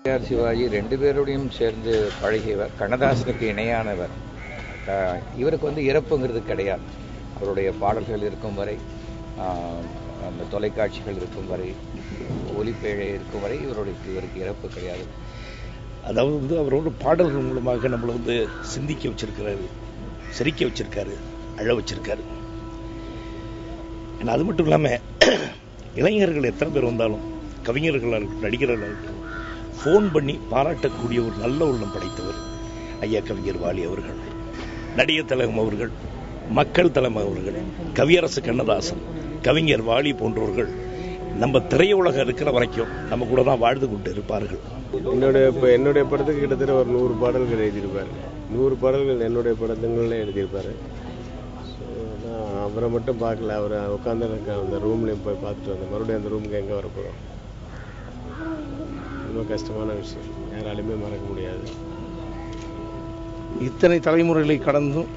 R Sivaji ரெண்டு பேரோடையும் சேர்ந்து பழகியவர், கண்ணதாசனுக்கு இணையானவர். இவருக்கு வந்து இறப்புங்கிறது கிடையாது. அவருடைய பாடல்கள் இருக்கும் வரை, அந்த தொலைக்காட்சிகள் இருக்கும் வரை, ஒலிப்பேழை இருக்கும் வரை இவருக்கு இறப்பு கிடையாது. அதாவது வந்து அவரோட பாடல்கள் மூலமாக நம்மளை வந்து சிந்திக்க வச்சிருக்கிறாரு, சிரிக்க வச்சிருக்காரு, அழ வச்சிருக்காரு. அது மட்டும் இல்லாமல் இளைஞர்கள் எத்தனை பேர் வந்தாலும், கவிஞர்களாக இருக்கட்டும், நடிகர்களாக இருக்கட்டும், ஃபோன் பண்ணி பாராட்டக்கூடிய ஒரு நல்ல உள்ளம் படைத்தவர் ஐயா கவிஞர் வாலி அவர்கள், நடிகர் திலகம் அவர்கள், மக்கள் திலகம் அவர்கள், கவியரசு கண்ணதாசன், கவிஞர் வாலி போன்றவர்கள் நம்ம திரையுலகம் இருக்கிற வரைக்கும் நம்ம கூட தான் வாழ்ந்து கொண்டு இருப்பார்கள். என்னுடைய படத்துக்கு கிட்டத்தட்ட ஒரு 100 பாடல்கள் எழுதியிருப்பார். 100 பாடல்கள் என்னுடைய படத்துங்கள்ல எழுதியிருப்பார். அவரை மட்டும் பார்க்கல, அவரை உட்காந்து அந்த ரூம்லேயும் போய் பார்த்துட்டு வந்தேன். மறுபடியும் அந்த ரூமுக்கு எங்கே வரப்போகிறோம். ரொம்ப கஷ்டமான விஷயம், யாராலுமே மறக்க முடியாது. இத்தனை தலைமுறைகளை கடந்தும்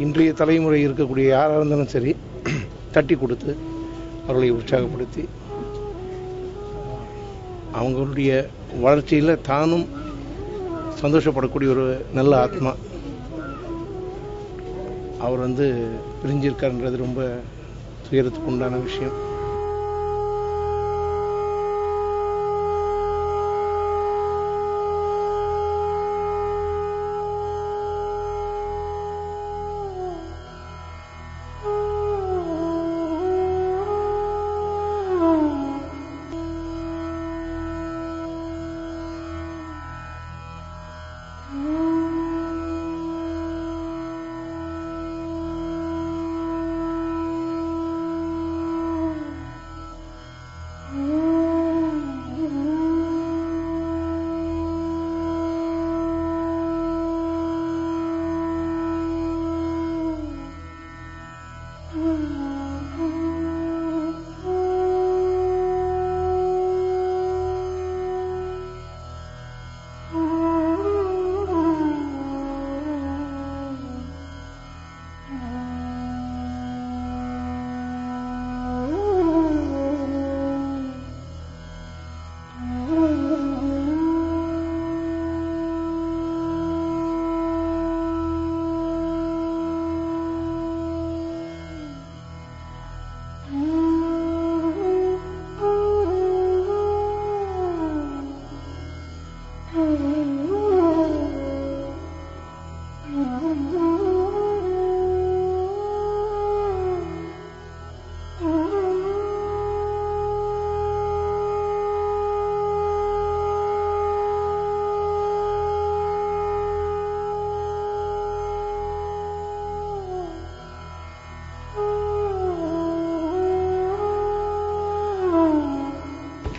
இன்றைய தலைமுறை இருக்கக்கூடிய யாராக இருந்தாலும் சரி, தட்டி கொடுத்து அவர்களை உற்சாகப்படுத்தி அவங்களுடைய வளர்ச்சியில் தானும் சந்தோஷப்படக்கூடிய ஒரு நல்ல ஆத்மா. அவர் வந்து பிரிஞ்சிருக்காருன்றது ரொம்ப துயரத்துக்கு உண்டான விஷயம்.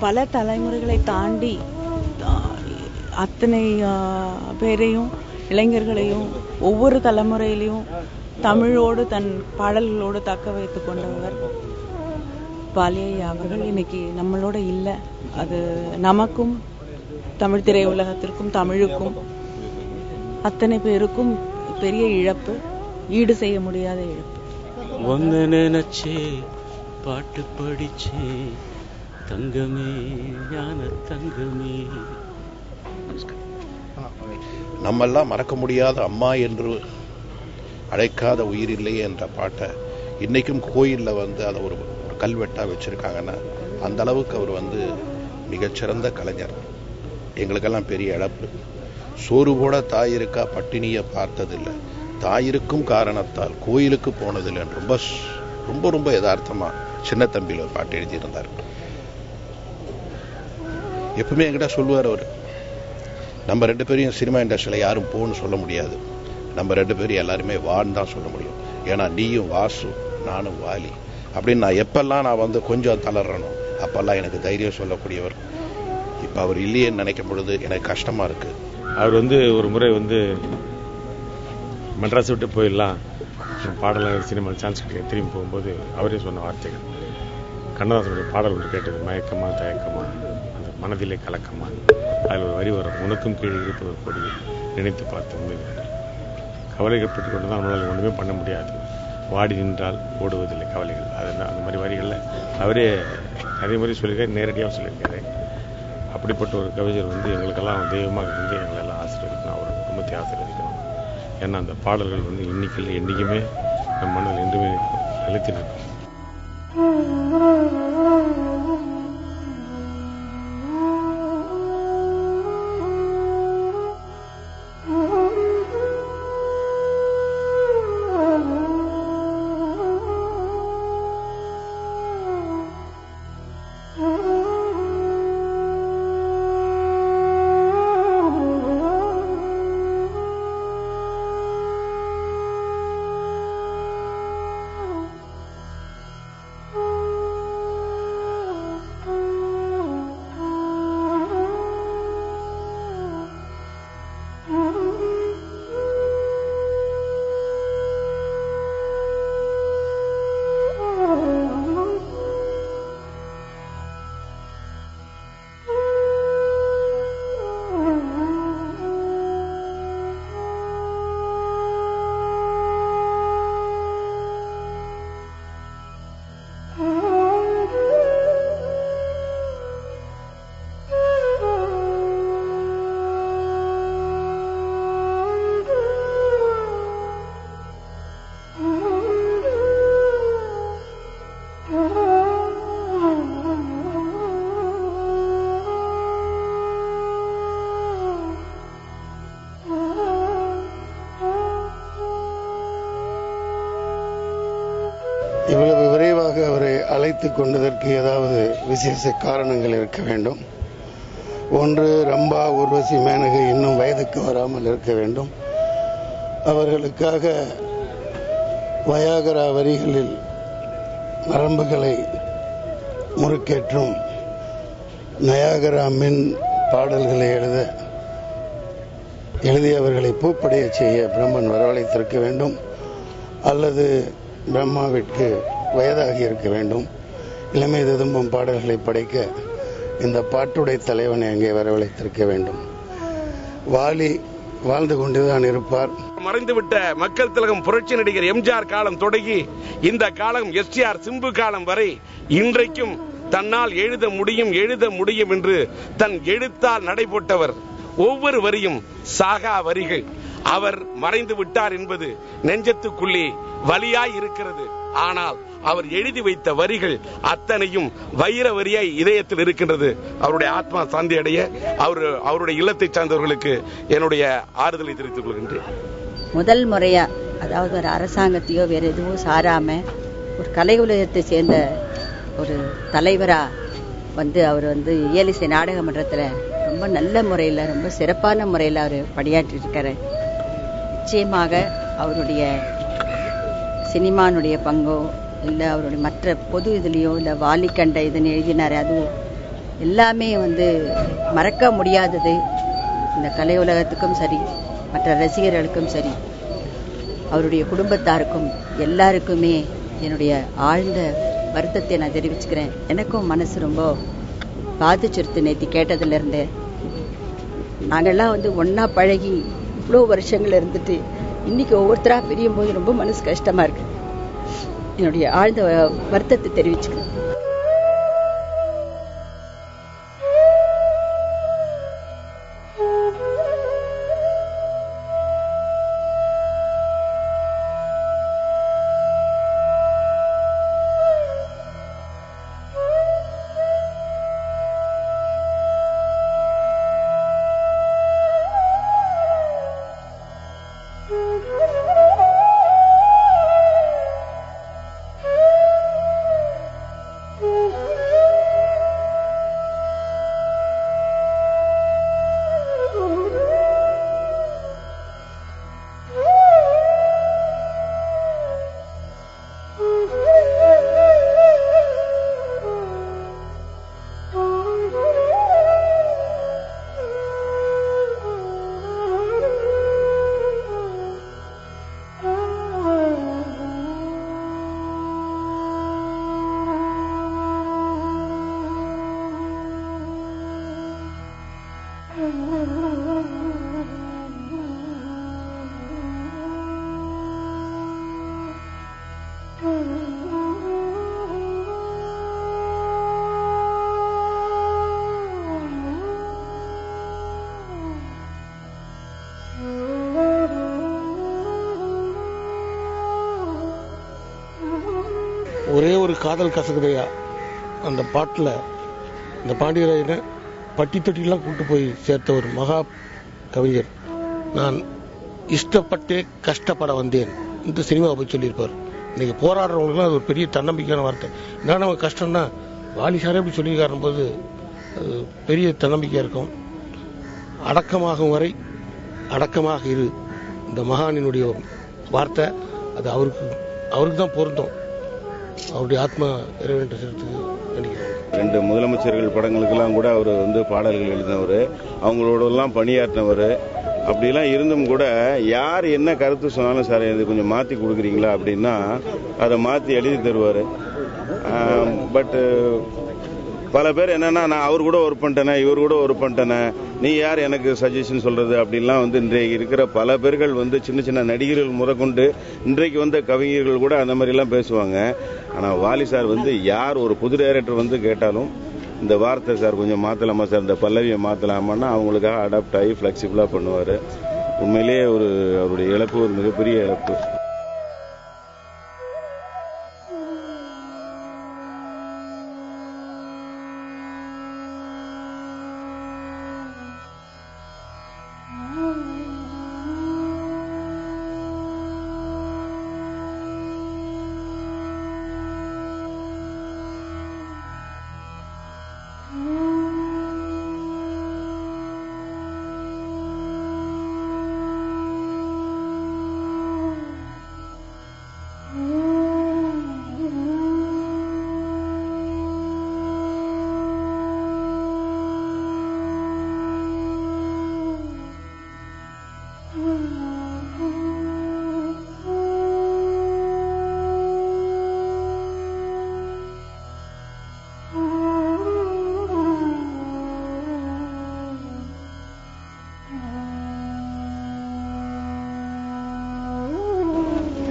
பல தலைமுறைகளை தாண்டி அத்தனை பேரையும், இளைஞர்களையும், ஒவ்வொரு தலைமுறையிலையும் தமிழோடு தன் பாடல்களோடு தக்க வைத்துக் கொண்டவர் வாலி அவர்கள் இன்னைக்கு நம்மளோட இல்லை. அது நமக்கும், தமிழ் திரையுலகத்திற்கும், தமிழுக்கும், அத்தனை பேருக்கும் பெரிய இழப்பு, ஈடு செய்ய முடியாத இழப்பு. ஒன்னு நினைச்சே பாட்டு படிச்சே தங்கமே ஞான தங்கமே. நம்மெல்லாம் மறக்க முடியாத அம்மா என்று அழைக்காத உயிர் இல்லையே என்ற பாட்டை இன்னைக்கும் கோயிலில் வந்து அதை ஒரு கல்வெட்டா வச்சிருக்காங்கன்னா அந்த அளவுக்கு அவர் வந்து மிகச்சிறந்த கலைஞர். எங்களுக்கெல்லாம் பெரிய இழப்பு. சோறு போட தாயிருக்கா பட்டினியை பார்த்ததில்லை, தாயிருக்கும் காரணத்தால் கோயிலுக்கு போனதில்லை. ரொம்ப ரொம்ப ரொம்ப யதார்த்தமா சின்ன தம்பியில் ஒரு பாட்டு எழுதியிருந்தார். எப்பவுமே என்கிட்ட சொல்லுவார் அவர், நம்ம 2 பேரையும் சினிமா இண்டஸ்ட்ரியில் யாரும் போன்னு சொல்ல முடியாது, நம்ம 2 பேரும் எல்லாருமே வான்னு தான் சொல்ல முடியும். ஏன்னா நீயும் வாசு, நானும் வாலி அப்படின்னு நான் எப்பெல்லாம் நான் வந்து கொஞ்சம் தளர்றணும் அப்பெல்லாம் எனக்கு தைரியம் சொல்லக்கூடியவர். இப்போ அவர் இல்லையேன்னு நினைக்கும் பொழுது எனக்கு கஷ்டமா இருக்கு. அவர் வந்து ஒரு முறை வந்து மெட்ராஸ் விட்டு போயிடலாம், பாடலாம் சினிமா சான்ஸ் கிடைக்க திரும்பி போகும்போது அவரே சொன்ன வார்த்தைகள், கண்ணதாசனுடைய பாடல் ஒன்று கேட்டது, மயக்கமா தயக்கமா அந்த மனதிலே கலக்கமா, அதில் ஒரு வரி வரும், உனக்கும் கீழே இருப்பது கொடி நினைத்து பார்த்து கவலைகள் பெற்றுக் கொண்டு தான் நம்மளால் ஒன்றுமே பண்ண முடியாது, வாடி நின்றால் ஓடுவதில்லை கவலைகள். அது அந்த மாதிரி வரிகளில் அவரே அதே மாதிரி சொல்லியிருக்காரு, நேரடியாக சொல்லியிருக்காரு. அப்படிப்பட்ட ஒரு கவிஞர் வந்து எங்களுக்கெல்லாம் தெய்வமாக இருந்து எங்களெல்லாம் ஆசீர்வதிக்கணும், அவர் குடும்பத்தை ஆசீர்வதிக்கணும். ஏன்னா அந்த பாடல்கள் வந்து இன்னைக்கு என்றைக்குமே நம் மனதில் என்றுமே நிலைத்து நிற்கும். இவ்வளவு விரைவாக அவரை அழைத்துக் கொண்டதற்கு ஏதாவது விசேஷ காரணங்கள் இருக்க வேண்டும். ஒன்று, ரம்பா, ஊர்வசி, மேனகை இன்னும் வயதுக்கு வராமல் இருக்க வேண்டும். அவர்களுக்காக வயாகரா வரிகளில் நரம்புகளை முறுக்கேற்றும் நயாகரா மின் பாடல்களை எழுதியவர்களை பூப்படைய செய்ய பிரம்மன் வரவழைத்திருக்க வேண்டும். அல்லது பிரம்மாவிற்கு வயதாகி இருக்க வேண்டும். இளமை ததும்பும் பாடல்களை படைக்க இந்த பாட்டுடை தலைவனை அங்கே வரவழைத்திருக்க வேண்டும். வாலி வாழ்ந்து கொண்டுதான் இருப்பார். மறைந்துவிட்ட மக்கள் திலகம் புரட்சி நடிகர் எம்ஜிஆர் காலம் தொடங்கி இந்த காலம் எஸ்டிஆர் சிம்பு காலம் வரை இன்றைக்கும் தன்னால் எழுத முடியும் என்று தன் எழுத்தால் நடைபோட்டவர். ஒவ்வொரு வரியும் சாகா வரிகள். அவர் மறைந்து விட்டார் என்பது நெஞ்சத்துக்குள்ளே வலியாய் இருக்கிறது. ஆனால் அவர் எழுதி வைத்த வரிகள் அத்தனையும் வைர வரியாய் இதயத்தில் இருக்கின்றது. அவருடைய ஆத்மா சாந்தி அடைய அவருடைய இல்லத்தை சார்ந்தவர்களுக்கு என்னுடைய ஆறுதலை தெரிவித்துக் கொள்கின்றேன். முதல் முறையா, அதாவது ஒரு அரசாங்கத்தையோ வேற எதுவும் சாராம ஒரு கலை உலகத்தை சேர்ந்த ஒரு தலைவரா அவர் இயலிசை நாடக மன்றத்தில் ரொம்ப நல்ல முறையில், ரொம்ப சிறப்பான முறையில் அவர் பணியாற்றி இருக்காரு. நிச்சயமாக அவருடைய சினிமானுடைய பங்கோ இல்லை அவருடைய மற்ற பொது இதுலேயோ இல்லை வாலிக்கண்ட இதுன்னு எழுதினார், அதுவும் எல்லாமே மறக்க முடியாதது. இந்த கலை உலகத்துக்கும் சரி, மற்ற ரசிகர்களுக்கும் சரி, அவருடைய குடும்பத்தாருக்கும் எல்லாருக்குமே என்னுடைய ஆழ்ந்த வருத்தத்தை நான் தெரிவிச்சுக்கிறேன். எனக்கும் மனசு ரொம்ப பாதிச்சிருத்து. நேற்று கேட்டதுலேருந்து நாங்கள்லாம் ஒன்றா பழகி இவ்வளோ வருஷங்கள் இருந்துட்டு இன்னைக்கு ஒவ்வொருத்தராக பிரியும் போது ரொம்ப மனசு கஷ்டமாக இருக்கு. என்னுடைய ஆழ்ந்த வருத்தத்தை தெரிவிச்சுக்கிறேன். காதல் கசகுதையா அந்த பாட்டில் இந்த பாண்டியராயனை பட்டி தொட்டிலாம் கூட்டு போய் சேர்த்த ஒரு மகா கவிஞர். நான் இஷ்டப்பட்டே கஷ்டப்பட வந்தேன் இந்த சினிமாவை போய் சொல்லியிருப்பார். இன்னைக்கு போராடுறவங்களுக்குலாம் அது ஒரு பெரிய தன்னம்பிக்கையான வார்த்தை. என்ன நம்ம கஷ்டம்னா வாலிசாரே அப்படி சொல்லியிருக்காரும் போது அது பெரிய தன்னம்பிக்கையாக இருக்கும். அடக்கமாகும் வரை அடக்கமாக இரு, இந்த மகானினுடைய வார்த்தை அது அவருக்கு தான் பொருந்தும். அவருடைய ஆத்மா இறைவன் சேர்த்துக்கு நினைக்கிறேன். 2 முதலமைச்சர்கள் படங்களுக்கெல்லாம் கூட அவர் பாடல்கள் எழுதினவர், அவங்களோடலாம் பணியாற்றினவர். அப்படிலாம் இருந்தும் கூட யார் என்ன கருத்து சொன்னாலும் சார் இது கொஞ்சம் மாற்றி கொடுக்குறீங்களா அப்படின்னா அதை மாற்றி எழுதி தருவார். பட் பல பேர் என்னன்னா நான் அவர் கூட ஒர்க் பண்ணிட்டேனே, இவர் கூட ஒர்க் பண்ணிட்டேனே, நீ யார் எனக்கு சஜஷன் சொல்றது அப்படின்லாம் இன்றைக்கு இருக்கிற பல பேர்கள் சின்ன சின்ன நடிகர்கள் முதற்கொண்டு இன்றைக்கு கவிஞர்கள் கூட அந்த மாதிரிலாம் பேசுவாங்க. ஆனால் வாலி சார் யார் ஒரு புது டைரக்டர் கேட்டாலும் இந்த வார்த்தை சார் கொஞ்சம் மாற்றலாமா சார், இந்த பல்லவியை மாற்றலாமான்னா அவங்களுக்காக அடாப்ட் ஆகி ஃப்ளெக்சிபிளாக பண்ணுவார். உண்மையிலேயே அவருடைய இழப்பு ஒரு மிகப்பெரிய இழப்பு.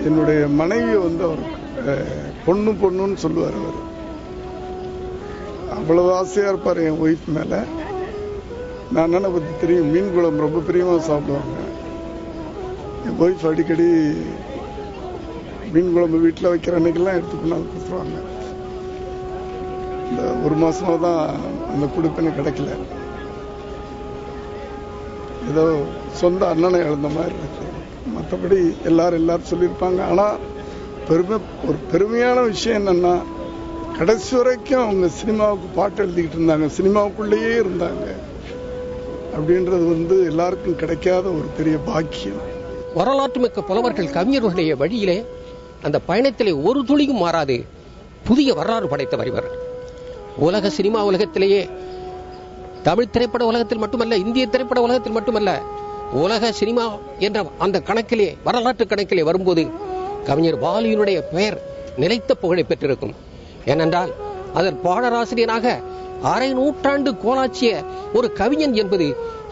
என்னுடைய மனைவி அவர் பொண்ணுன்னு சொல்லுவார். அவர் அவ்வளவு ஆசையா இருப்பார் என் ஒய்ஃப் மேல. நான் என்ன பத்தி தெரியும், மீன் குழம்பு ரொம்ப பிரியமா சாப்பிடுவாங்க. என் ஒய்ஃப் அடிக்கடி மீன் குழம்பு வீட்டில் வைக்கிற அன்னைக்கெல்லாம் எடுத்து கொண்டாந்து கொடுத்துருவாங்க. இந்த 1 மாசமா தான் அந்த கொடுப்பினை கிடைக்கல. ஏதோ சொந்த அண்ணனை இழந்த மாதிரி இருக்கு. மற்றபடி எல்லாரும் சொல்லியிருப்பாங்க. ஆனா ஒரு பெருமையான விஷயம் என்னன்னா, கடைசி வரைக்கும் அவங்க சினிமாவுக்கு பாட்டு எழுதிக்கிட்டு இருந்தாங்க, சினிமாவுக்குள்ளேயே இருந்தாங்க. அப்படின்றது எல்லாருக்கும் கிடைக்காத ஒரு பெரிய பாக்கியம். வரலாற்று மிக்க புலவர்கள் கவிஞர்களுடைய வழியிலே அந்த பயணத்திலே ஒரு துளியும் மாறாது புதிய வரலாறு படைத்தவர் இவர். உலக சினிமா உலகத்திலேயே, தமிழ் திரைப்பட உலகத்தில் மட்டுமல்ல, இந்திய திரைப்பட உலகத்தில் மட்டுமல்ல, உலக சினிமா என்ற அந்த கணக்கிலே, வரலாற்று கணக்கிலே வரும்போது கவிஞர் வாலியினுடைய பெயர் நிலைத்த புகழை பெற்றிருக்கும். ஏனென்றால் அதன் பாடலாசிரியராக அரை நூற்றாண்டு கோலாச்சிய ஒரு கவிஞன் என்பது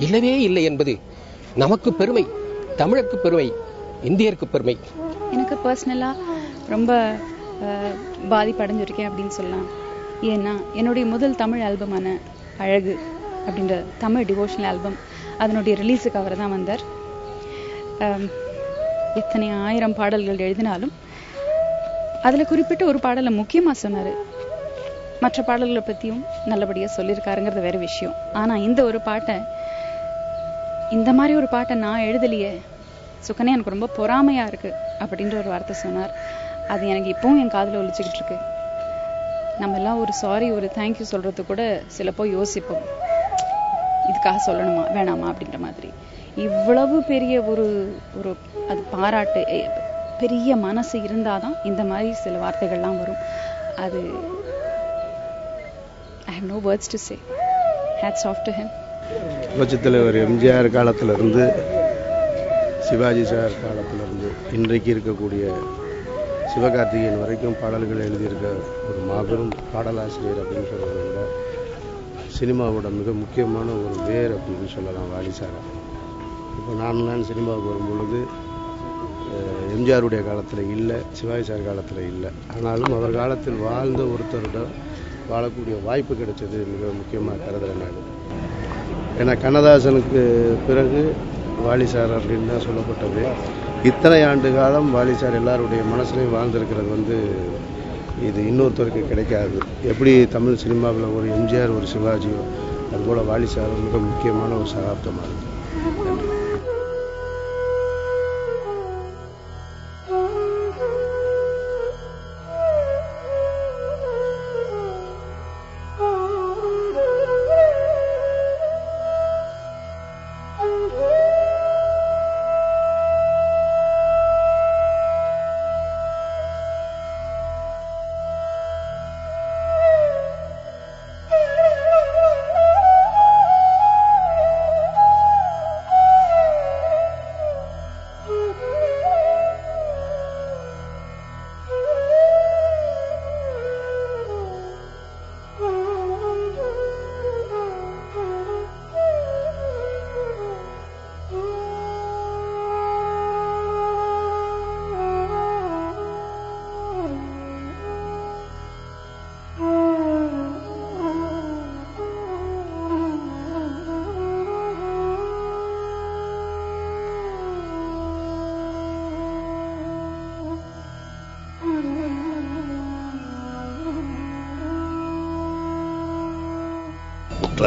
இல்லவே இல்லை என்பது நமக்கு பெருமை, தமிழுக்கு பெருமை, இந்தியருக்கு பெருமை. எனக்கு பர்சனலா ரொம்ப பாதிப்படைஞ்சிருக்கேன் அப்படின்னு சொல்லலாம். ஏன்னா என்னுடைய முதல் தமிழ் ஆல்பமான அழகு அப்படின்ற தமிழ் டிவோஷனல் ஆல்பம், அதனுடைய ரிலீஸுக்கு அவர் தான் வந்தார். எத்தனை 1000 பாடல்கள் எழுதினாலும் அதில் குறிப்பிட்ட ஒரு பாடலை முக்கியமாக சொன்னார். மற்ற பாடல்களை பற்றியும் நல்லபடியாக சொல்லியிருக்காருங்கிறது வேறு விஷயம். ஆனால் இந்த ஒரு பாட்டை, இந்த மாதிரி ஒரு பாட்டை நான் எழுதலையே சுக்கனே, எனக்கு ரொம்ப பொறாமையாக இருக்குது அப்படின்ற ஒரு வார்த்தை சொன்னார். அது எனக்கு இப்போவும் என் காதில் ஒலிச்சுக்கிட்டு இருக்கு. நம்ம எல்லாம் ஒரு சாரி, ஒரு தேங்க்யூ சொல்கிறது கூட சிலப்போ யோசிப்போம், இதுக்காக சொல்லணுமா வேணாமா அப்படின்ற மாதிரி. இவ்வளவு பெரிய ஒரு அது பாராட்டு, பெரிய மனசு இருந்தாதான் இந்த மாதிரி சில வார்த்தைகள்லாம் வரும். அது I have no words to say. Hats off to him. புரட்சித் தலைவர் எம்ஜிஆர் காலத்திலிருந்து சிவாஜி சார் காலத்திலிருந்து இன்றைக்கு இருக்கக்கூடிய சிவகார்த்திகேயன் வரைக்கும் பாடல்கள் எழுதியிருக்க ஒரு மாபெரும் பாடலாசிரியர் அப்படின்னு சொல்றதை விட சினிமாவோட மிக முக்கியமான ஒரு வேர் அப்படின்னு சொல்லலாம் வாலி சார். இப்போ நான் சினிமாவுக்கு வரும்பொழுது எம்ஜிஆருடைய காலத்தில் இல்லை, சிவாஜி சார் காலத்தில் இல்லை. ஆனாலும் அவர் காலத்தில் வாழ்ந்த ஒருத்தரிடம் வாழக்கூடிய வாய்ப்பு கிடைச்சது மிக முக்கியமாக கருதுகிறேன் நான். ஏன்னா கண்ணதாசனுக்கு பிறகு வாலி சார் அப்படின்னு தான் சொல்லப்பட்டது. இத்தனை ஆண்டு காலம் வாலி சார் எல்லாருடைய மனசுலையும் வாழ்ந்திருக்கிறது இது இன்னொருத்தருக்கு கிடைக்காது. எப்படி தமிழ் சினிமாவில் ஒரு எம்ஜிஆர் ஒரு சிவாஜியோ அதுபோல் வாலி சார் மிக முக்கியமான ஒரு சகாப்தமாக இருக்குது.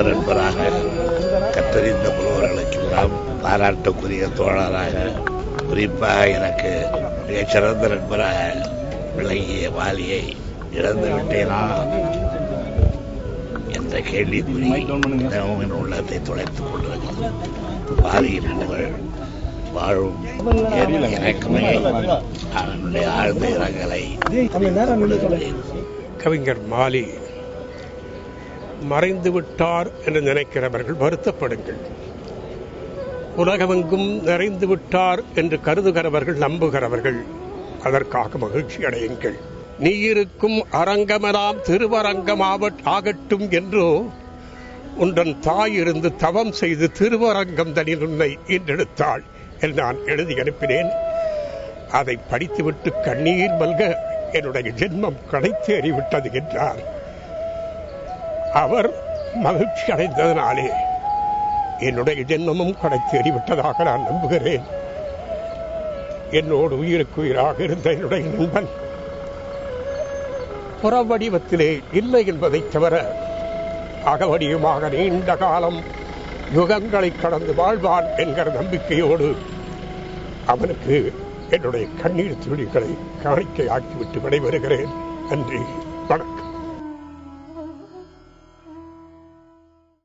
நண்பராக கற்றறிந்த புலவர்களுக்கெல்லாம் பாராட்டுக்குரிய தோழராக குறிப்பாக எனக்கு மிகச்சிறந்த நண்பராக விளங்கிய வாலியை இழந்து விட்டேனா என்ற கேள்விக்குறி என் உள்ளத்தை துளைத்துக் கொண்டிருக்கிறது. வாலியின் புகழ் வாழும் எனக்குமே அவனுடைய ஆழ்ந்த இரங்கலை கவிஞர் மாலி மறைந்து விட்டார் என்று நினைக்கிறவர்கள் வருத்தப்படுங்கள். உலகமெங்கும் நிறைந்து விட்டார் என்று கருதுகிறவர்கள் நம்புகிறவர்கள் அதற்காக மகிழ்ச்சி அடையுங்கள். நீ இருக்கும் அரங்கமெல்லாம் திருவரங்கம் ஆகட்டும் என்றோ உன்றன் தாய் இருந்து தவம் செய்து திருவரங்கம் தனில் உன்னை ஈன்றெடுத்தாள் என்று நான் எழுதி அனுப்பினேன். அதை படித்துவிட்டு கண்ணீர் மல்க என்னுடைய ஜென்மம் கடைத்தேறிவிட்டது என்றார். அவர் மகிழ்ச்சி அடைந்ததனாலே என்னுடைய ஜென்மமும் கடைத்தேறிவிட்டதாக நான் நம்புகிறேன். என்னோடு உயிருக்கு உயிராக இருந்த என்னுடைய நண்பன் புற வடிவத்திலே இல்லை என்பதை தவிர அகவடியுமாக நீண்ட காலம் யுகங்களை கடந்து வாழ்வான் என்கிற நம்பிக்கையோடு அவனுக்கு என்னுடைய கண்ணீர் துளிகளை காணிக்கையாக்கிவிட்டு விடைபெறுகிறேன். நன்றி, வணக்கம்.